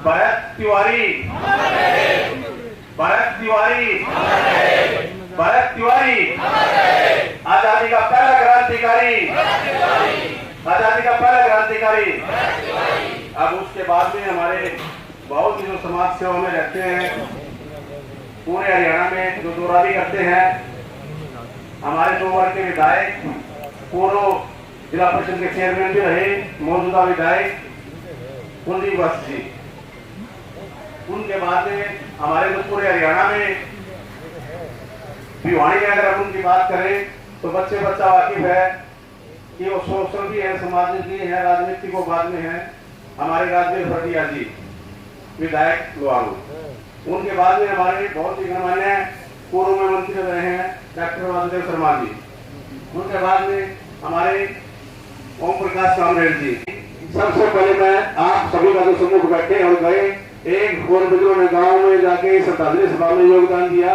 भरत तिवारी, भरत तिवारी, भरत तिवारी, आजादी का पहला क्रांतिकारी, आजादी का पहला क्रांतिकारी। अब उसके बाद में हमारे बहुत ही जो समाज सेवा में रहते हैं, पूरे हरियाणा में जो दौरारी करते हैं, हमारे 2 वर्ग के विधायक, पूर्व जिला परिषद के चेयरमैन भी रहे, मौजूदा विधायक कुलदीप वत्स जी। उनके बाद में हमारे जो पूरे हरियाणा में भिवानी में अगर हम उनकी बात करें तो बच्चा वाकिफ है कि वो सोशल भी है, समाज में भी है, राजनीति को बाद में है। हमारे राजवीर भटिया जी विधायक लोहारू। उनके बाद में हमारे बहुत ही गणमान्य पूर्व में मंत्री रहे हैं डॉक्टर वासुदेव शर्मा जी। उनके बाद में हमारे ओम प्रकाश कामरेड जी। सबसे पहले मैं आप सभी का जो सम्मुख बैठे और गए, एक फोन बुजुर्गों ने गांव में जाके श्रद्धांजलि सभा में योगदान दिया।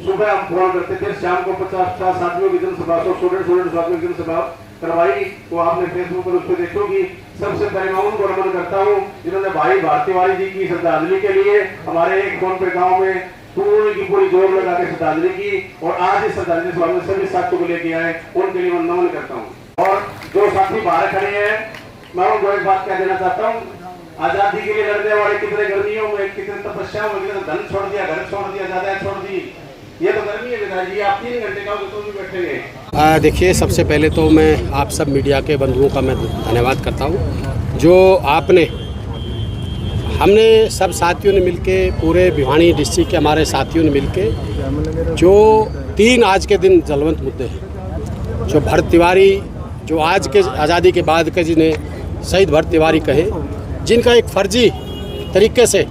सुबह हम फोन करते थे, शाम को 50 साथियों की जनसभा, 100 साथियों की जनसभा करवाई। तो आपने फेसबुक पर उसको देखोगी। सबसे पहले मैं उनको नमन करता हूँ जिन्होंने भाई भारतीवारी जी की श्रद्धांजलि के लिए हमारे एक फोन पे गाँव में पूरी की पूरी जोर लगा के श्रद्धांजलि की, और आज इस श्रद्धांजलि सभा में सभी साथियों को लेके आए, उनके लिए मैं नमन करता हूँ। और जो साथी बाहर खड़े हैं, मैं उनको एक बात कह देना चाहता हूँ, आजादी के लिए लड़ने वाले कितने गर्मियों में, कितने तपस्याओं में, कितने धन छोड़ दिया, घर छोड़ दिया, ज्यादा छोड़ दी। ये तो गर्मी है विधायक, आप 3 घंटे का तो भी बैठेंगे। देखिए, सबसे पहले तो मैं आप सब मीडिया के बंधुओं का मैं धन्यवाद करता हूँ जो हमने सब साथियों ने मिलके, पूरे भिवानी डिस्ट्रिक्ट के हमारे साथियों ने मिलके जो 3 आज के दिन जलवंत मुद्दे हैं, जो भरत तिवारी, जो आज के आज़ादी के बाद के जिन्हें शहीद भरत तिवारी कहे, जिनका एक फर्जी तरीके से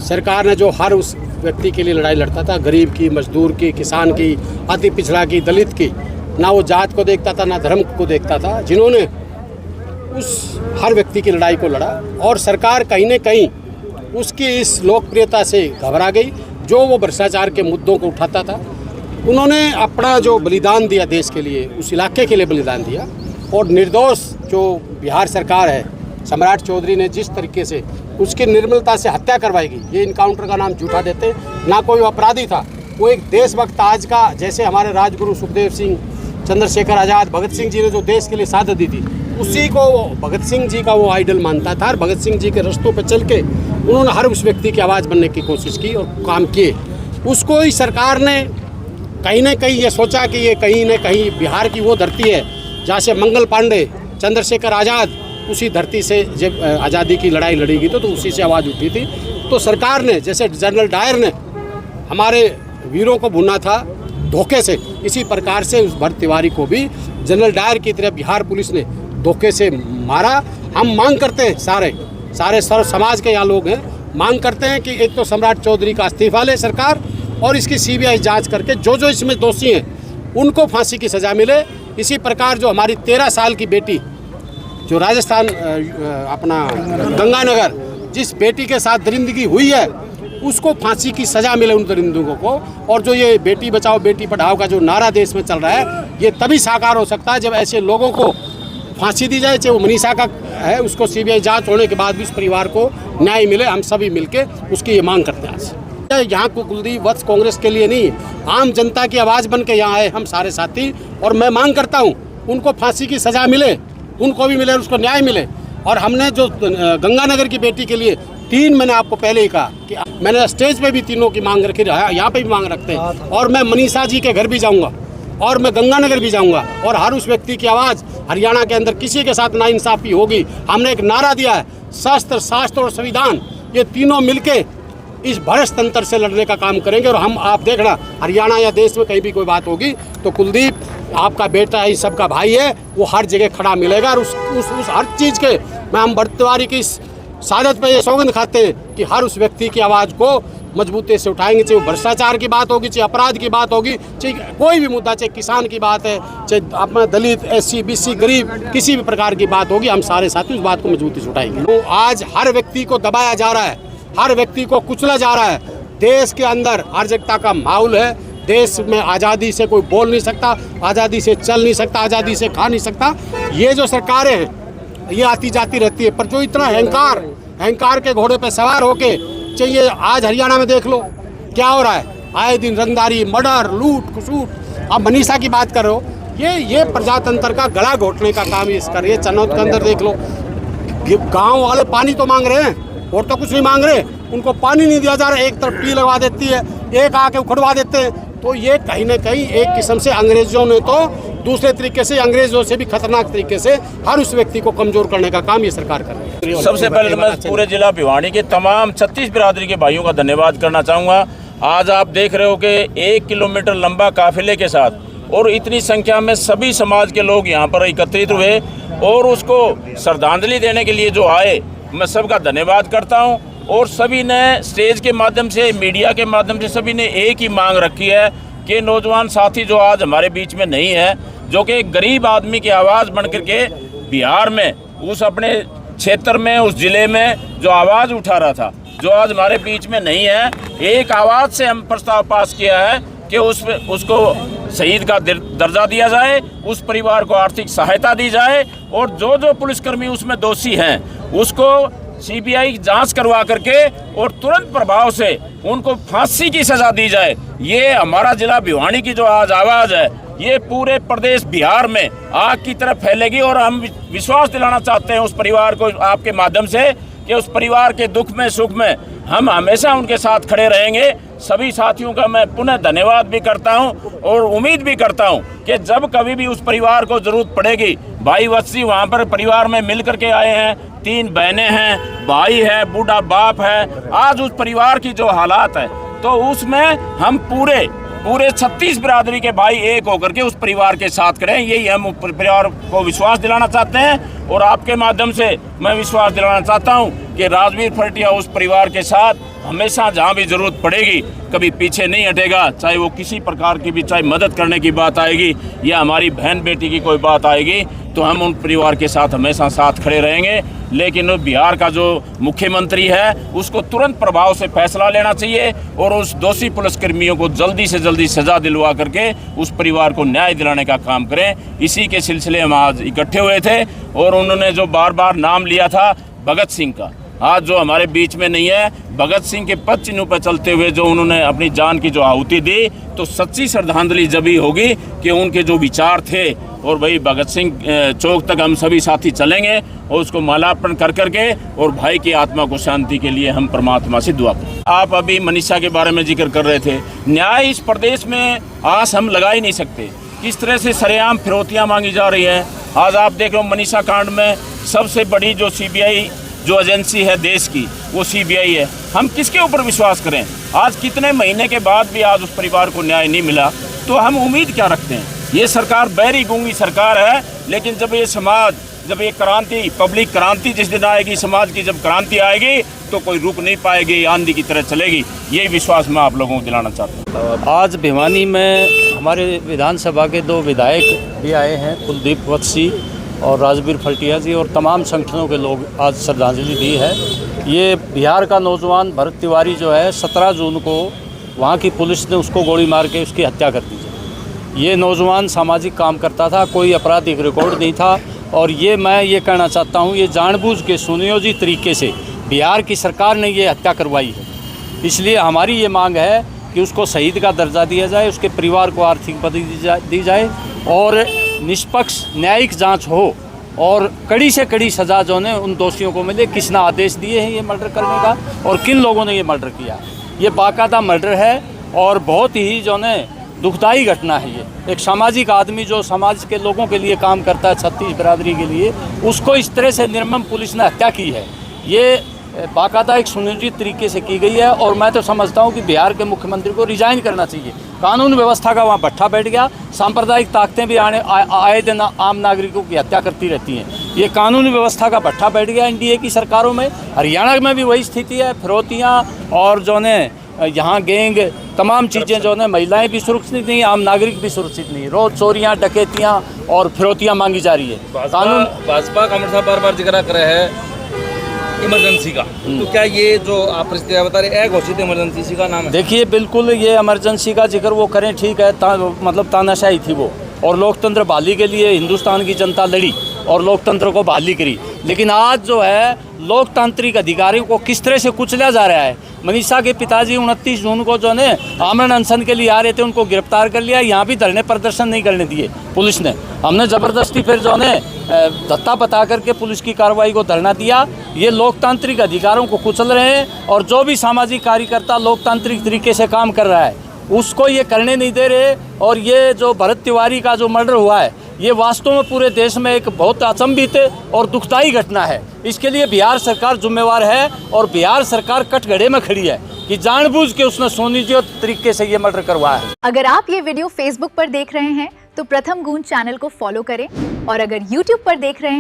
सरकार ने जो हर उस व्यक्ति के लिए लड़ाई लड़ता था, गरीब की, मजदूर की, किसान की, अति पिछड़ा की, दलित की, ना वो जात को देखता था ना धर्म को देखता था, जिन्होंने उस हर व्यक्ति की लड़ाई को लड़ा। और सरकार कहीं न कहीं उसकी इस लोकप्रियता से घबरा गई। जो वो भ्रष्टाचार के मुद्दों को उठाता था, उन्होंने अपना जो बलिदान दिया देश के लिए, उस इलाके के लिए बलिदान दिया। और निर्दोष जो बिहार सरकार है, सम्राट चौधरी ने जिस तरीके से उसकी निर्मलता से हत्या करवाई गई, ये इनकाउंटर का नाम झूठा देते, ना कोई अपराधी था, वो एक देशभक्त आज का, जैसे हमारे राजगुरु सुखदेव सिंह, चंद्रशेखर आज़ाद, भगत सिंह जी ने जो देश के लिए शहादत दी थी, उसी को भगत सिंह जी का वो आइडल मानता था। और भगत सिंह जी के रास्तों पर चल के उन्होंने हर उस व्यक्ति की आवाज़ बनने की कोशिश की और काम किए। उसको ही सरकार ने कहीं न कहीं ये सोचा कि ये कहीं न कहीं बिहार की वो धरती है जहाँ से मंगल पांडे, चंद्रशेखर आज़ाद, उसी धरती से जब आज़ादी की लड़ाई लड़ी गई तो उसी से आवाज़ उठी थी। तो सरकार ने, जैसे जनरल डायर ने हमारे वीरों को भुना था धोखे से, इसी प्रकार से उस भरत तिवारी को भी जनरल डायर की तरह बिहार पुलिस ने धोखे से मारा। हम मांग करते हैं, सारे सर्व समाज के यहाँ लोग हैं, मांग करते हैं कि एक तो सम्राट चौधरी का इस्तीफा ले सरकार, और इसकी CBI जाँच करके जो इसमें दोषी हैं उनको फांसी की सज़ा मिले। इसी प्रकार जो हमारी 13 साल की बेटी, जो राजस्थान अपना गंगानगर, जिस बेटी के साथ दरिंदगी हुई है, उसको फांसी की सज़ा मिले उन दरिंदों को। और जो ये बेटी बचाओ बेटी पढ़ाओ का जो नारा देश में चल रहा है, ये तभी साकार हो सकता है जब ऐसे लोगों को फांसी दी जाए। चाहे वो मनीषा का है, उसको CBI जांच होने के बाद भी उस परिवार को न्याय मिले। हम सभी मिलके उसकी ये मांग करते हैं। आज यहाँ को कुलदीप वत्स कांग्रेस के लिए नहीं, आम जनता की आवाज़ बन के यहाँ आए हम सारे साथी, और मैं मांग करता हूँ उनको फांसी की सज़ा मिले, उनको भी मिले, उसको न्याय मिले। और हमने जो गंगानगर की बेटी के लिए 3, मैंने आपको पहले ही कहा कि मैंने स्टेज पे भी तीनों की मांग रखी, यहाँ पे भी मांग रखते हैं। और मैं मनीषा जी के घर भी जाऊँगा, और मैं गंगानगर भी जाऊँगा, और हर उस व्यक्ति की आवाज़ हरियाणा के अंदर किसी के साथ नाइंसाफ़ी होगी। हमने एक नारा दिया है, शस्त्र, शास्त्र और संविधान, ये तीनों मिलके इस भ्रष्ट तंत्र से लड़ने का काम करेंगे। और हम, आप देखना, हरियाणा या देश में कहीं भी कोई बात होगी तो कुलदीप आपका बेटा है, इस सबका भाई है, वो हर जगह खड़ा मिलेगा। और उस हर चीज़ के मैं हम भरत तिवारी की शहादत पे ये सौगंध खाते हैं कि हर उस व्यक्ति की आवाज़ को मजबूती से उठाएंगे। चाहे वो भ्रष्टाचार की बात होगी, चाहे अपराध की बात होगी, चाहे कोई भी मुद्दा, चाहे किसान की बात है, चाहे अपना दलित, SC BC गरीब, किसी भी प्रकार की बात होगी, हम सारे साथी उस बात को मजबूती से उठाएंगे। तो आज हर व्यक्ति को दबाया जा रहा है, हर व्यक्ति को कुचला जा रहा है। देश के अंदर अराजकता का माहौल है, देश में आज़ादी से कोई बोल नहीं सकता, आज़ादी से चल नहीं सकता, आज़ादी से खा नहीं सकता। ये जो सरकारें हैं ये आती जाती रहती है, पर जो इतना अहंकार अहंकार के घोड़े पे सवार होके चाहिए। आज हरियाणा में देख लो क्या हो रहा है, आए दिन रंगदारी, मर्डर, लूट खसूट। आप मनीषा की बात कर रहे हो, ये प्रजातंत्र का गला घोटने का काम इस कर। ये चनौत के अंदर देख लो, गांव वाले पानी तो मांग रहे हैं और तो कुछ नहीं मांग रहे, उनको पानी नहीं दिया जा रहा। एक तरफ टी लगवा देती है, एक आके उखड़वा देते हैं। तो ये कहीं ना कहीं एक किस्म से अंग्रेजों ने तो दूसरे तरीके से, अंग्रेजों से भी खतरनाक तरीके से हर उस व्यक्ति को कमजोर करने का काम ये सरकार कर रही है। सबसे पहले मैं पूरे जिला भिवानी के तमाम 36 बिरादरी के भाइयों का धन्यवाद करना चाहूँगा। आज आप देख रहे हो कि 1 किलोमीटर लंबा काफिले के साथ और इतनी संख्या में सभी समाज के लोग यहाँ पर एकत्रित हुए और उसको श्रद्धांजलि देने के लिए जो आए, मैं सबका धन्यवाद करता हूँ। और सभी ने स्टेज के माध्यम से, मीडिया के माध्यम से सभी ने एक ही मांग रखी है कि नौजवान साथी जो आज हमारे बीच में नहीं है, जो कि एक गरीब आदमी की आवाज़ बन करके बिहार में उस अपने क्षेत्र में, उस ज़िले में जो आवाज़ उठा रहा था, जो आज हमारे बीच में नहीं है, एक आवाज़ से हम प्रस्ताव पास किया है कि उसको शहीद का दर्जा दिया जाए, उस परिवार को आर्थिक सहायता दी जाए और जो जो पुलिसकर्मी उसमें दोषी हैं उसको सीबीआई जांच करवा करके और तुरंत प्रभाव से उनको फांसी की सज़ा दी जाए। ये हमारा जिला भिवानी की जो आज आवाज़ है, ये पूरे प्रदेश बिहार में आग की तरफ फैलेगी। और हम विश्वास दिलाना चाहते हैं उस परिवार को आपके माध्यम से कि उस परिवार के दुख में, सुख में हम हमेशा उनके साथ खड़े रहेंगे। सभी साथियों का मैं पुनः धन्यवाद भी करता हूं और उम्मीद भी करता हूं कि जब कभी भी उस परिवार को ज़रूरत पड़ेगी, भाई वत्सी वहां पर परिवार में मिल करके आए हैं, 3 बहनें हैं, भाई है, बूढ़ा बाप है। आज उस परिवार की जो हालात है, तो उसमें हम पूरे 36 बिरादरी के भाई एक होकर के उस परिवार के साथ करें। यही हम परिवार को विश्वास दिलाना चाहते हैं और आपके माध्यम से मैं विश्वास दिलाना चाहता हूं कि राजवीर फरटिया उस परिवार के साथ हमेशा जहां भी ज़रूरत पड़ेगी कभी पीछे नहीं हटेगा। चाहे वो किसी प्रकार की भी, चाहे मदद करने की बात आएगी या हमारी बहन बेटी की कोई बात आएगी, तो हम उन परिवार के साथ हमेशा साथ खड़े रहेंगे। लेकिन बिहार का जो मुख्यमंत्री है उसको तुरंत प्रभाव से फैसला लेना चाहिए और उस दोषी पुलिसकर्मियों को जल्दी से जल्दी सज़ा दिलवा करके उस परिवार को न्याय दिलाने का काम करें। इसी के सिलसिले में आज इकट्ठे हुए थे और उन्होंने जो बार बार नाम लिया था भगत सिंह का, आज जो हमारे बीच में नहीं है, भगत सिंह के पद चिन्हों पर चलते हुए जो उन्होंने अपनी जान की जो आहुति दी, तो सच्ची श्रद्धांजलि जब ही होगी कि उनके जो विचार थे। और वही भगत सिंह चौक तक हम सभी साथी चलेंगे और उसको मालार्पण कर करके और भाई की आत्मा को शांति के लिए हम परमात्मा से दुआ करें। आप अभी मनीषा के बारे में जिक्र कर रहे थे, न्याय इस प्रदेश में आस हम लगा ही नहीं सकते। किस तरह से सरेआम फिरौतियाँ मांगी जा रही हैं। आज आप देख लो मनीषा कांड में सबसे बड़ी जो सीबीआई जो एजेंसी है देश की, वो सीबीआई है। हम किसके ऊपर विश्वास करें? आज कितने महीने के बाद भी आज उस परिवार को न्याय नहीं मिला, तो हम उम्मीद क्या रखते हैं? ये सरकार बहरी गूंगी सरकार है, लेकिन जब ये समाज, जब ये क्रांति, पब्लिक क्रांति जिस दिन आएगी, समाज की जब क्रांति आएगी, तो कोई रुक नहीं पाएगी, आंधी की तरह चलेगी। यही विश्वास मैं आप लोगों को दिलाना चाहता हूँ। आज भिवानी में हमारे विधानसभा के 2 विधायक भी आए हैं, कुलदीप वत्सी और राजवीर फरटिया जी, और तमाम संगठनों के लोग आज श्रद्धांजलि दी है। ये बिहार का नौजवान भरत तिवारी जो है, 17 जून को वहाँ की पुलिस ने उसको गोली मार के उसकी हत्या कर दी। ये नौजवान सामाजिक काम करता था, कोई आपराधिक रिकॉर्ड नहीं था। और मैं ये कहना चाहता हूँ, ये जानबूझ के सुनियोजित तरीके से बिहार की सरकार ने ये हत्या करवाई है। इसलिए हमारी ये मांग है कि उसको शहीद का दर्जा दिया जाए, उसके परिवार को आर्थिक मदद दी जाए और निष्पक्ष न्यायिक जांच हो और कड़ी से कड़ी सज़ा जो है उन दोषियों को मिले। किसने आदेश दिए हैं ये मर्डर करने का और किन लोगों ने ये मर्डर किया? ये बाकायदा मर्डर है और बहुत ही जो है दुखदाई घटना है। ये एक सामाजिक आदमी जो समाज के लोगों के लिए काम करता है, 36 बिरादरी के लिए, उसको इस तरह से निर्मम पुलिस ने हत्या की है। ये बाकायदा एक सुनियोजित तरीके से की गई है और मैं तो समझता हूँ कि बिहार के मुख्यमंत्री को रिजाइन करना चाहिए। कानून व्यवस्था का वहाँ भट्ठा बैठ गया। सांप्रदायिक ताकतें भी आए दिन आम नागरिकों की हत्या करती रहती हैं। ये कानून व्यवस्था का भट्ठा बैठ गया एनडीए की सरकारों में। हरियाणा में भी वही स्थिति है। फिरौतियाँ और जो है यहाँ गैंग, तमाम चीज़ें जो है, महिलाएं भी सुरक्षित नहीं, आम नागरिक भी सुरक्षित नहीं। रोज़ चोरियाँ, डकैतियाँ और फिरौतियाँ मांगी जा रही है। कानून भाजपा का हमेशा बार बार जिक्र कर रहे हैं इमरजेंसी का, तो क्या ये जो आप परिस्थितियाँ बता रहे घोषित इमरजेंसी का नाम है? देखिए, बिल्कुल ये इमरजेंसी का जिक्र वो करें, ठीक है, मतलब तानाशाही थी वो, और लोकतंत्र बहाली के लिए हिंदुस्तान की जनता लड़ी और लोकतंत्र को बहाली करी। लेकिन आज जो है लोकतांत्रिक अधिकारियों को किस तरह से कुचला जा रहा है। मनीषा के पिताजी 29 जून को जो है आमरण अनशन के लिए आ रहे थे, उनको गिरफ्तार कर लिया। यहाँ भी धरने प्रदर्शन नहीं करने दिए पुलिस ने। हमने ज़बरदस्ती फिर जो है धत्ता बता करके पुलिस की कार्रवाई को धरना दिया। ये लोकतांत्रिक अधिकारों को कुचल रहे हैं और जो भी सामाजिक कार्यकर्ता लोकतांत्रिक तरीके से काम कर रहा है उसको ये करने नहीं दे रहे। और ये जो भरत तिवारी का जो मर्डर हुआ है ये वास्तव में पूरे देश में एक बहुत अचंभित और दुखदायी घटना है। इसके लिए बिहार सरकार जिम्मेवार है और बिहार सरकार कटघरे में खड़ी है कि जानबूझ के उसने सुनियोजित तरीके से ये मर्डर करवाया है। अगर आप ये वीडियो फेसबुक पर देख रहे हैं तो प्रथम गूंज चैनल को फॉलो करें और अगर यूट्यूब पर देख रहे हैं